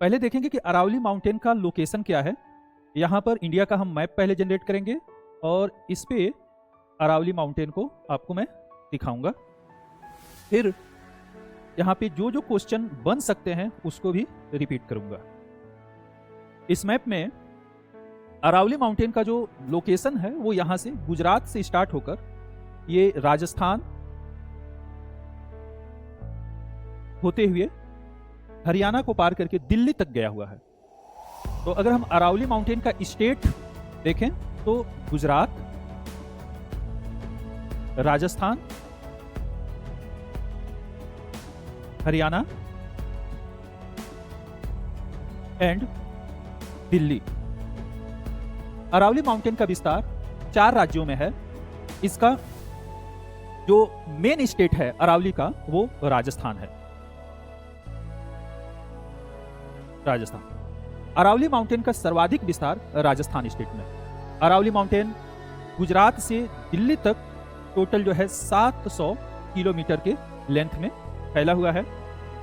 पहले देखेंगे कि अरावली माउंटेन का लोकेशन क्या है। यहाँ पर इंडिया का हम मैप पहले जनरेट करेंगे और इस पे अरावली माउंटेन को आपको मैं दिखाऊंगा। फिर यहाँ पे जो जो क्वेश्चन बन सकते हैं उसको भी रिपीट करूंगा। इस मैप में अरावली माउंटेन का जो लोकेशन है वो यहाँ से गुजरात से स्टार्ट होकर ये राजस्थान होते हुए हरियाणा को पार करके दिल्ली तक गया हुआ है। तो अगर हम अरावली माउंटेन का स्टेट देखें तो गुजरात, राजस्थान, हरियाणा एंड दिल्ली। अरावली माउंटेन का विस्तार 4 राज्यों में है। इसका जो मेन स्टेट है अरावली का वो राजस्थान है। राजस्थान अरावली माउंटेन का सर्वाधिक विस्तार राजस्थान स्टेट में। अरावली माउंटेन गुजरात से दिल्ली तक टोटल जो है 700 किलोमीटर के लेंथ में फैला हुआ है।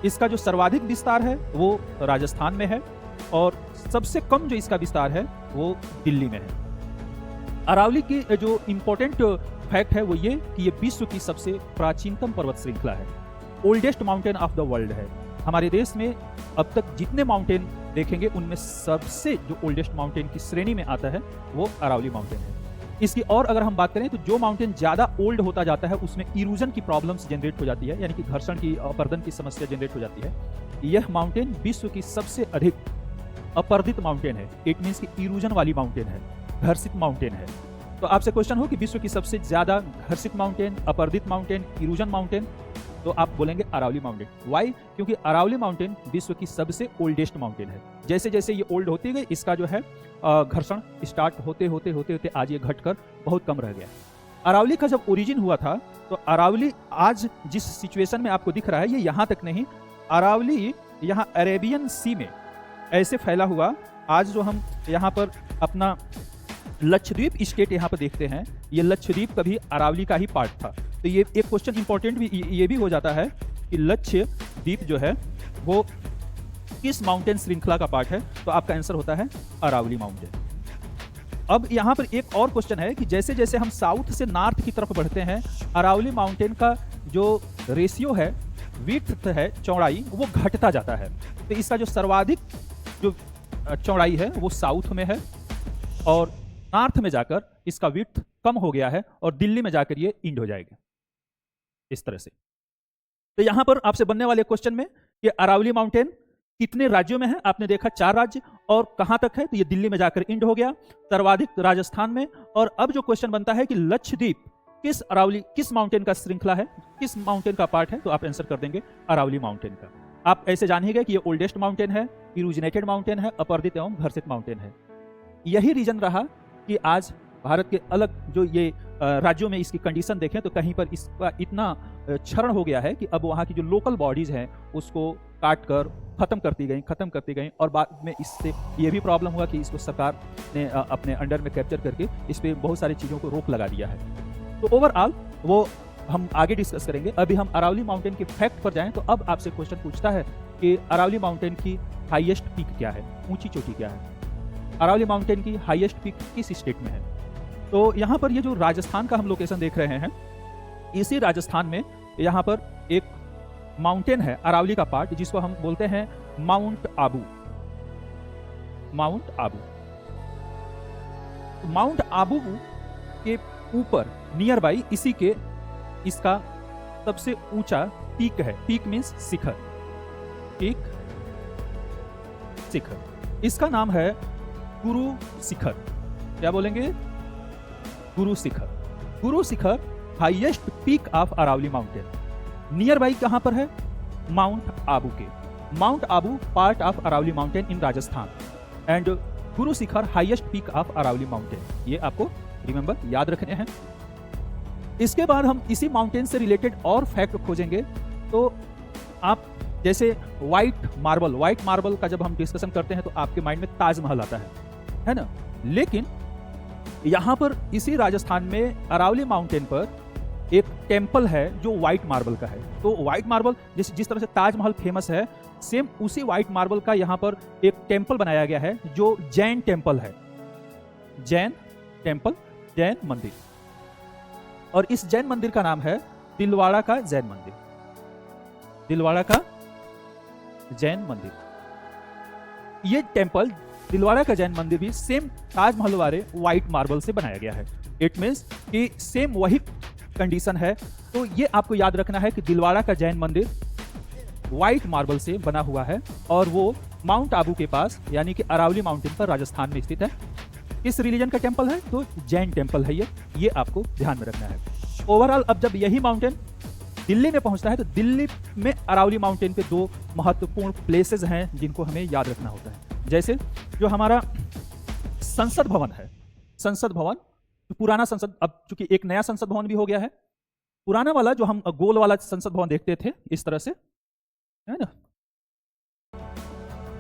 इसका जो सर्वाधिक विस्तार है वो राजस्थान में है और सबसे कम जो इसका विस्तार है वो दिल्ली में है। अरावली की जो इंपॉर्टेंट फैक्ट है वो ये कि ये विश्व की सबसे प्राचीनतम पर्वत श्रृंखला है। Oldest mountain of the world है। हमारे देश में अब तक जितने माउंटेन देखेंगे उनमें सबसे जो ओल्डेस्ट माउंटेन की श्रेणी में आता है वो अरावली माउंटेन है। इसकी और अगर हम बात करें तो जो माउंटेन ज्यादा ओल्ड होता जाता है उसमें इरोजन की प्रॉब्लम्स जनरेट हो जाती है, यानी कि घर्षण की अपर्दन की समस्या जनरेट हो जाती है। यह माउंटेन विश्व की सबसे अधिक अपर्दित माउंटेन है। इट मीन्स कि इरोजन वाली माउंटेन है, घर्षित माउंटेन है। तो आपसे क्वेश्चन हो कि विश्व की सबसे ज्यादा घर्षित माउंटेन, अपर्दित माउंटेन, इरोजन माउंटेन, तो आप बोलेंगे अरावली माउंटेन। वाई? क्योंकि अरावली माउंटेन विश्व की सबसे ओल्डेस्ट माउंटेन है। जैसे जैसे ये ओल्ड होती गई इसका जो है घर्षण स्टार्ट होते होते होते होते आज ये घटकर बहुत कम रह गया। अरावली का जब ओरिजिन हुआ था तो अरावली आज जिस सिचुएशन में आपको दिख रहा है ये यहाँ तक नहीं, अरावली यहाँ अरेबियन सी में ऐसे फैला हुआ। आज जो हम यहाँ पर अपना लक्षद्वीप स्टेट यहाँ पर देखते हैं, ये लक्षद्वीप कभी अरावली का ही पार्ट था। तो ये एक क्वेश्चन इंपॉर्टेंट भी ये भी हो जाता है कि लक्षद्वीप जो है वो किस माउंटेन श्रृंखला का पार्ट है, तो आपका आंसर होता है अरावली माउंटेन। अब यहाँ पर एक और क्वेश्चन है कि जैसे जैसे हम साउथ से नॉर्थ की तरफ बढ़ते हैं अरावली माउंटेन का जो रेशियो है, विड्थ है, चौड़ाई, वो घटता जाता है। तो इसका जो सर्वाधिक जो चौड़ाई है वो साउथ में है और नॉर्थ में जाकर इसका विड्थ कम हो गया है और दिल्ली में जाकर ये इंड हो जाएगा इस तरह से। तो यहां पर आपसे बनने वाले क्वेश्चन में कि अरावली माउंटेन कितने राज्यों में है, आपने देखा 4 राज्य, और कहां तक है, तो ये दिल्ली में जाकर इंड हो गया, सर्वाधिक राजस्थान में। और अब जो क्वेश्चन बनता है कि लक्षद्वीप किस माउंटेन का श्रृंखला है, किस माउंटेन का पार्ट है, तो आप आंसर कर देंगे अरावली माउंटेन का। आप ऐसे जान ही गए कि ये ओल्डेस्ट माउंटेन है, इरोजिनेटेड माउंटेन है, अपर्दित एवं घर्षित माउंटेन है। यही रीजन रहा कि आज भारत के अलग जो ये राज्यों में इसकी कंडीशन देखें तो कहीं पर इसका इतना क्षरण हो गया है कि अब वहाँ की जो लोकल बॉडीज हैं उसको काट कर खत्म करती गई और बाद में इससे ये भी प्रॉब्लम हुआ कि इसको सरकार ने अपने अंडर में कैप्चर करके इस पर बहुत सारी चीज़ों को रोक लगा दिया है। तो ओवरऑल वो हम आगे डिस्कस करेंगे। अभी हम अरावली माउंटेन के फैक्ट पर जाएं तो अब आपसे क्वेश्चन पूछता है कि अरावली माउंटेन की हाईएस्ट पीक क्या है, ऊंची चोटी क्या है। अरावली माउंटेन की हाईएस्ट पीक किस स्टेट में है, तो यहाँ पर ये जो राजस्थान का हम लोकेशन देख रहे हैं, इसी राजस्थान में यहाँ पर एक माउंटेन है अरावली का पार्ट जिसको हम बोलते हैं माउंट आबू। माउंट आबू, तो माउंट आबू के ऊपर नियर बाई इसी के इसका सबसे ऊंचा पीक है। पीक मीन्स शिखर, पीक शिखर। इसका नाम है गुरु शिखर। क्या बोलेंगे? Guru Shikhar. Guru Shikhar highest peak of Aravalli mountain. Nearby कहां पर है? माउंट आबू के। Mount Abu part of Aravalli mountain in Rajasthan and Guru Shikhar highest peak of Aravalli mountain. ये आपको रिमेंबर याद रखने हैं। इसके बाद हम इसी माउंटेन से रिलेटेड और फैक्ट खोजेंगे। तो आप जैसे व्हाइट मार्बल का जब हम डिस्कशन करते हैं तो आपके माइंड में ताजमहल आता है ना। लेकिन यहां पर इसी राजस्थान में अरावली माउंटेन पर एक टेम्पल है जो व्हाइट मार्बल का है। तो व्हाइट मार्बल जिस तरह से ताजमहल फेमस है, सेम उसी व्हाइट मार्बल का यहाँ पर एक टेम्पल बनाया गया है जो जैन टेम्पल है, जैन टेम्पल, जैन मंदिर। और इस जैन मंदिर का नाम है दिलवाड़ा का जैन मंदिर, दिलवाड़ा का जैन मंदिर। ये टेम्पल दिलवाड़ा का जैन मंदिर भी सेम ताजमहल वाले व्हाइट मार्बल से बनाया गया है। इट मीन्स कि सेम वही कंडीशन है। तो ये आपको याद रखना है कि दिलवाड़ा का जैन मंदिर व्हाइट मार्बल से बना हुआ है और वो माउंट आबू के पास यानी कि अरावली माउंटेन पर राजस्थान में स्थित है। किस रिलीजन का टेम्पल है? तो जैन टेम्पल है ये आपको ध्यान में रखना है। ओवरऑल अब जब यही माउंटेन दिल्ली में पहुंचता है तो दिल्ली में अरावली माउंटेन पे दो महत्वपूर्ण प्लेसेस हैं जिनको हमें याद रखना होता है। जैसे जो हमारा संसद भवन है, संसद भवन, पुराना संसद, अब चूंकि एक नया संसद भवन भी हो गया है। पुराना वाला जो हम गोल वाला संसद भवन देखते थे इस तरह से, है ना,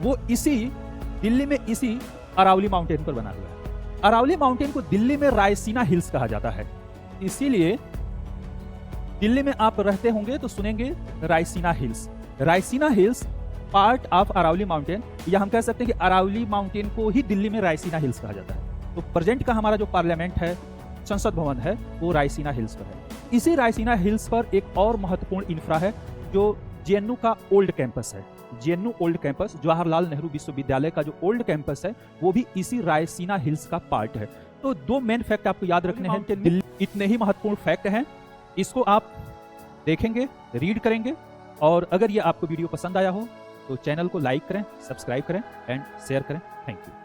वो इसी दिल्ली में इसी अरावली माउंटेन पर बना हुआ है। अरावली माउंटेन को दिल्ली में रायसीना हिल्स कहा जाता है, इसीलिए दिल्ली में आप रहते होंगे तो सुनेंगे Raisina Hills. Raisina Hills part of Aravalli mountain, या हम कह सकते हैं कि अरावली माउंटेन को ही दिल्ली में रायसीना हिल्स कहा जाता है। तो प्रेजेंट का हमारा जो पार्लियामेंट है, संसद भवन है, वो रायसीना हिल्स पर है। इसी रायसीना हिल्स पर एक और महत्वपूर्ण इंफ्रा है जो जेएनयू का ओल्ड कैंपस है। JNU old campus, Jawaharlal Nehru विश्वविद्यालय का जो ओल्ड कैंपस है, वो भी इसी रायसीना हिल्स का पार्ट है। तो दो मेन फैक्ट आपको याद रखने हैं, इतने ही महत्वपूर्ण फैक्ट हैं। इसको आप देखेंगे, रीड करेंगे, और अगर ये आपको वीडियो पसंद आया हो तो चैनल को लाइक करें, सब्सक्राइब करें एंड शेयर करें। Thank you.